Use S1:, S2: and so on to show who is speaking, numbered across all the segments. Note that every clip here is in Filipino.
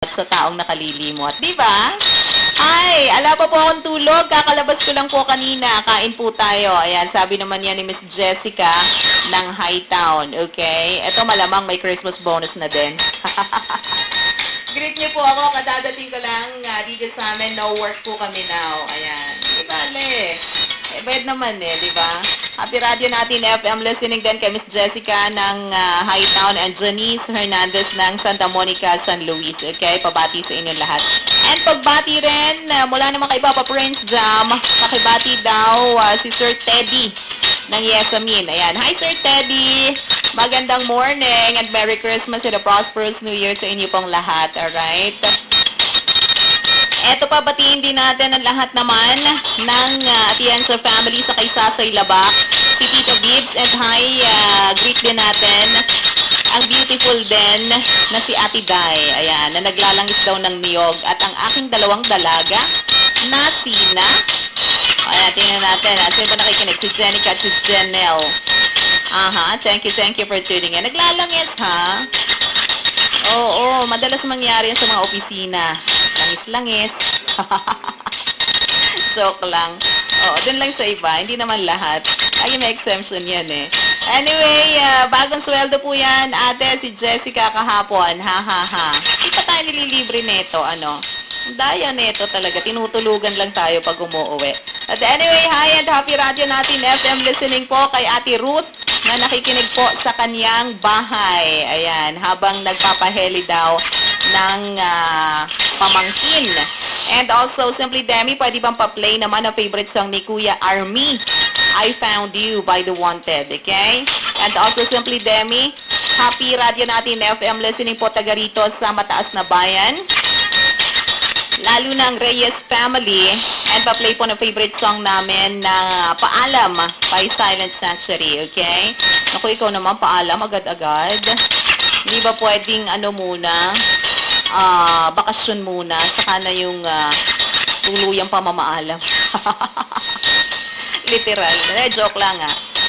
S1: sa taong nakalilimot. Di ba? Ay, ala pa po akong tulog. Kakalabas ko lang po kanina. Kain po tayo. Ayan, sabi naman yan ni Miss Jessica ng Hightown. Okay? Ito malamang may Christmas bonus na din. Greet niyo po ako. Kadadating ko lang dito sa amin. No work po kami now. Ayan. Di bale. Bayad naman di ba? Happy Radio natin FM listening din kay Miss Jessica ng Hightown and Janice Hernandez ng Santa Monica, San Luis. Okay? Pabati sa inyong lahat. And pagbati rin, mula naman kay Papa Prince Jam, pakibati daw si Sir Teddy ng Yesamin. Ayan. Hi, Sir Teddy! Magandang morning and Merry Christmas and a prosperous New Year sa inyo pong lahat. Alright? Eto pa, batiin din natin ang lahat naman ng Atienza family sa Kaysasay Labak, si Tito Gibbs, and hi, greet din natin ang beautiful din na si Ate Day, ayan, na naglalangis daw ng niyog, at ang aking dalawang dalaga na sina, ayan, tingnan natin, sino ba nakikinig? Si Jenica at si Janelle. Thank you for tuning in. Naglalangis, ha? Oo, madalas mangyari yan sa mga opisina. Langis-langis. Joke lang. Oo, dun lang sa iba. Hindi naman lahat. Ay, may exemption yan Anyway, bagong sweldo po yan, ate, si Jessica kahapon. Hindi pa tayo nililibre neto, Daya neto talaga. Tinutulugan lang tayo pag umuuwi. At anyway, hi and happy radio natin. FM listening po kay Ate Ruth na nakikinig po sa kanyang bahay. Ayan, habang nagpapaheli daw ng pamangkin. And also, Simply Demi, pwede bang pa-play naman ang favorite song ni Kuya Army, I Found You by The Wanted, okay? And also, Simply Demi, happy radio natin, FM listening po taga rito sa Mataas na Bayan. Lalo ng Reyes family, and pa-play po ng favorite song namin na Paalam by Silent Sanctuary, okay? Naku, ikaw naman, paalam agad-agad. Hindi ba pwedeng muna, bakasyon muna, saka na yung tuluyang pamamaalam. Literal. Joke lang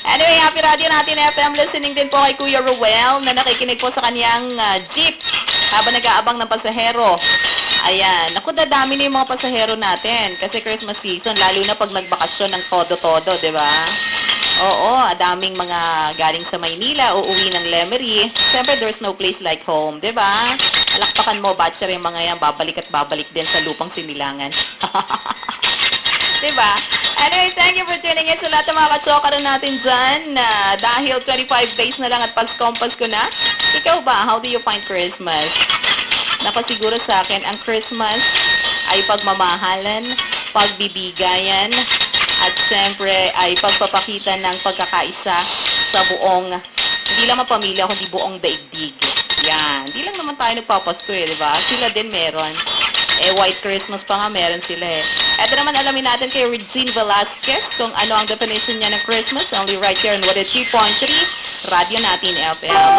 S1: Anyway, happy radio natin FM listening din po kay Kuya Ruel na nakikinig po sa kanyang jeep habang nag-aabang ng pasahero. Ayan. Naku, dadami na yung mga pasahero natin kasi Christmas season, lalo na pag nagbakasyon ng todo-todo, di ba? Oo, daming mga galing sa Maynila, uuwi ng Lemery. Siyempre, there's no place like home, di ba? Alakpakan mo, batcher yung mga yan, babalik at babalik din sa lupang sinilangan. Diba? Anyway, thank you for tuning in sa lahat ng mga katsoka natin dyan. Dahil 25 days na lang at Pasko na. Ikaw ba, how do you find Christmas? Nakasiguro sa akin, ang Christmas ay pagmamahalan, pagbibigayan, at siyempre ay pagpapakita ng pagkakaisa sa buong, hindi lang pamilya, kundi buong daigdig. Yan. Hindi lang naman tayo nagpapasko di ba? Sila din meron. White Christmas pa nga meron sila Ito naman alamin natin kay Regine Velasquez kung ano ang definition niya ng Christmas. Only right here on 102.3 Radio natin FM.